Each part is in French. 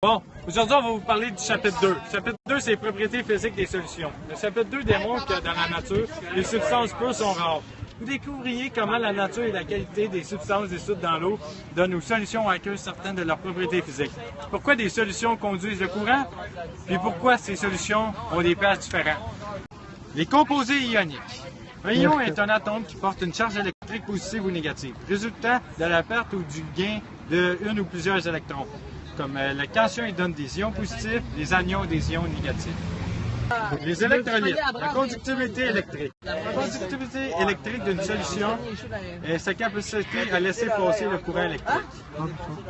Bon, aujourd'hui, on va vous parler du chapitre 2. Le chapitre 2, c'est les propriétés physiques des solutions. Le chapitre 2 démontre que dans la nature, les substances pures sont rares. Vous découvriez comment la nature et la qualité des substances dissoutes dans l'eau donnent aux solutions aqueuses certaines de leurs propriétés physiques. Pourquoi des solutions conduisent le courant? Puis pourquoi ces solutions ont des pH différents? Les composés ioniques. Un ion est un atome qui porte une charge électrique positive ou négative, résultant de la perte ou du gain de une ou plusieurs électrons. Comme le cation, il donne des ions positifs, les anions des ions négatifs. Les électrolytes, la conductivité électrique. La conductivité électrique d'une solution est sa capacité à laisser passer le courant électrique.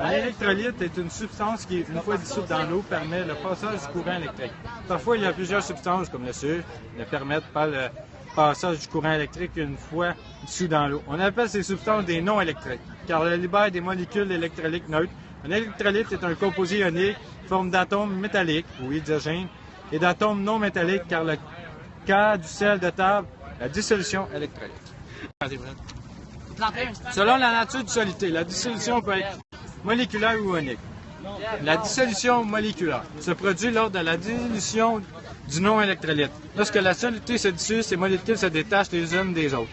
Un électrolyte est une substance qui, une fois dissoute dans l'eau, permet le passage du courant électrique. Parfois, il y a plusieurs substances, comme le sucre, ne permettent pas le passage du courant électrique une fois dissous dans l'eau. On appelle ces substances des non électriques, car elles libèrent des molécules électrolytes neutres. Un électrolyte est un composé ionique, forme d'atomes métalliques ou hydrogène et d'atomes non métalliques, car le cas du sel de table, la dissolution électrolyte. Selon la nature du soluté, la dissolution peut être moléculaire ou ionique. La dissolution moléculaire se produit lors de la dilution du non-électrolyte. Lorsque la soluté se dissout, ces molécules se détachent les unes des autres,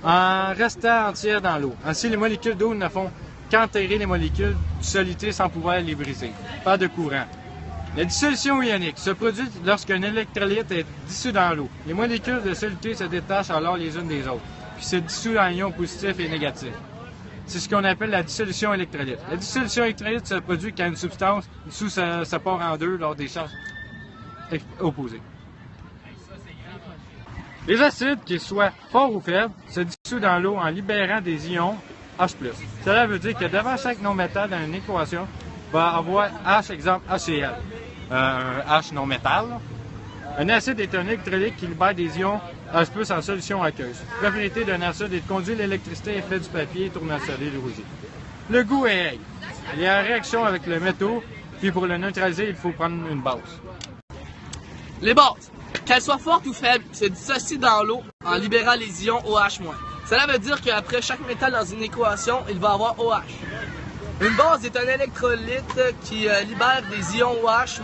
en restant entières dans l'eau. Ainsi, les molécules d'eau ne font qu'enterrer les molécules du soluté sans pouvoir les briser. Pas de courant. La dissolution ionique se produit lorsqu'un électrolyte est dissous dans l'eau. Les molécules de soluté se détachent alors les unes des autres, puis se dissout en ions positifs et négatifs. C'est ce qu'on appelle la dissolution électrolyte. La dissolution électrolyte se produit quand une substance dissoute se part en deux lors des charges opposées. Les acides, qu'ils soient forts ou faibles, se dissouent dans l'eau en libérant des ions H+. Cela veut dire que devant chaque non-métal dans une équation, va avoir H, exemple HCl, un H non-métal. Un acide est un électrolyte qui libère des ions H+, en solution aqueuse. La propriété d'un acide est de conduire l'électricité à l'effet du papier, tournesol et le rouget. Le goût est aigre. Il y a une réaction avec le métaux, puis pour le neutraliser, il faut prendre une base. Les bases, qu'elles soient fortes ou faibles, se dissocient dans l'eau en libérant les ions OH-. Cela veut dire qu'après chaque métal dans une équation, il va avoir OH. Une base est un électrolyte qui libère des ions OH-.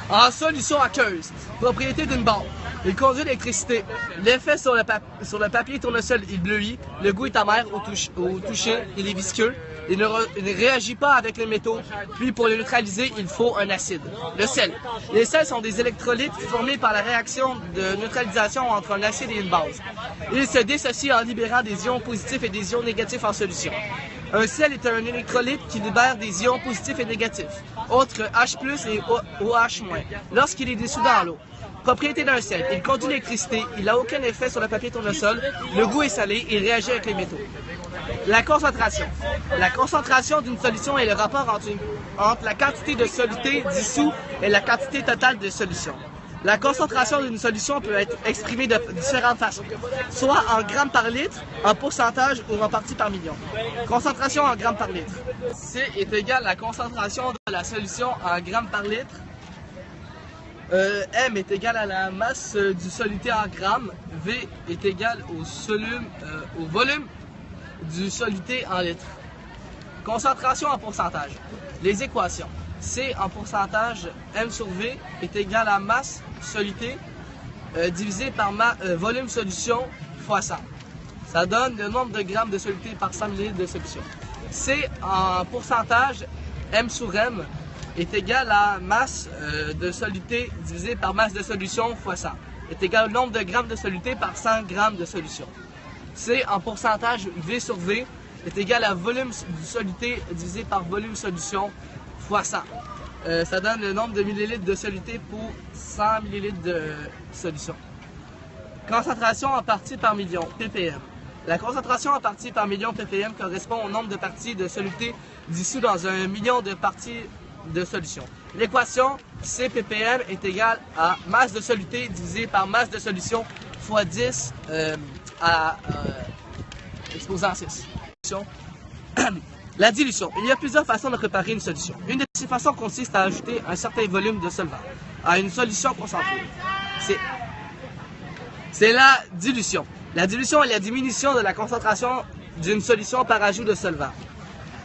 En solution aqueuse, propriété d'une base. Il conduit l'électricité. L'effet sur le papier tournesol est bleuit. Le goût est amer au toucher. Il est visqueux. Il ne réagit pas avec les métaux. Puis pour le neutraliser, il faut un acide. Le sel. Les sels sont des électrolytes formés par la réaction de neutralisation entre un acide et une base. Ils se dissocient en libérant des ions positifs et des ions négatifs en solution. Un sel est un électrolyte qui libère des ions positifs et négatifs, autres H+, et OH-, lorsqu'il est dissous dans l'eau. Propriété d'un sel, il conduit l'électricité, il n'a aucun effet sur le papier tournesol, le goût est salé, il réagit avec les métaux. La concentration. La concentration d'une solution est le rapport entre la quantité de soluté dissous et la quantité totale de solution. La concentration d'une solution peut être exprimée de différentes façons, soit en grammes par litre, en pourcentage ou en partie par million. Concentration en grammes par litre. C est égal à la concentration de la solution en grammes par litre. M est égal à la masse du soluté en grammes. V est égal au volume du soluté en litres. Concentration en pourcentage. Les équations. C en pourcentage, M sur V est égal à masse soluté divisé par volume solution fois 100. Ça donne le nombre de grammes de soluté par 100 ml de solution. C en pourcentage, M sur M est égal à masse de soluté divisé par masse de solution fois 100. Est égal au nombre de grammes de soluté par 100 grammes de solution. C en pourcentage, V sur V est égal à volume du soluté divisé par volume solution fois 100. Ça donne le nombre de millilitres de soluté pour 100 millilitres de solution. Concentration en parties par million, ppm. La concentration en parties par million ppm correspond au nombre de parties de soluté dissous dans un million de parties de solution. L'équation C ppm est égale à masse de soluté divisé par masse de solution fois 10 exposant 6. La dilution. Il y a plusieurs façons de préparer une solution. Une de ces façons consiste à ajouter un certain volume de solvant à une solution concentrée. C'est la dilution. La dilution est la diminution de la concentration d'une solution par ajout de solvant.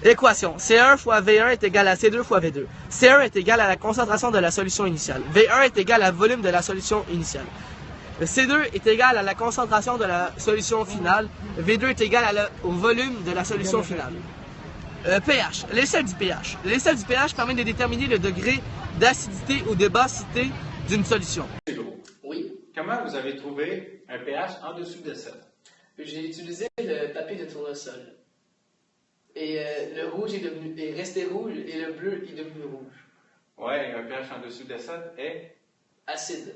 Équation. C1 fois V1 est égal à C2 fois V2. C1 est égal à la concentration de la solution initiale. V1 est égal à volume de la solution initiale. C2 est égal à la concentration de la solution finale. V2 est égal au volume de la solution finale. pH. L'échelle du pH. L'échelle du pH permet de déterminer le degré d'acidité ou de basicité d'une solution. Oui, Comment vous avez trouvé un pH en dessous de 7? j'ai utilisé le papier de tournesol. Et le rouge est resté rouge et le bleu est devenu rouge. Ouais, un pH en dessous de 7 est Acide.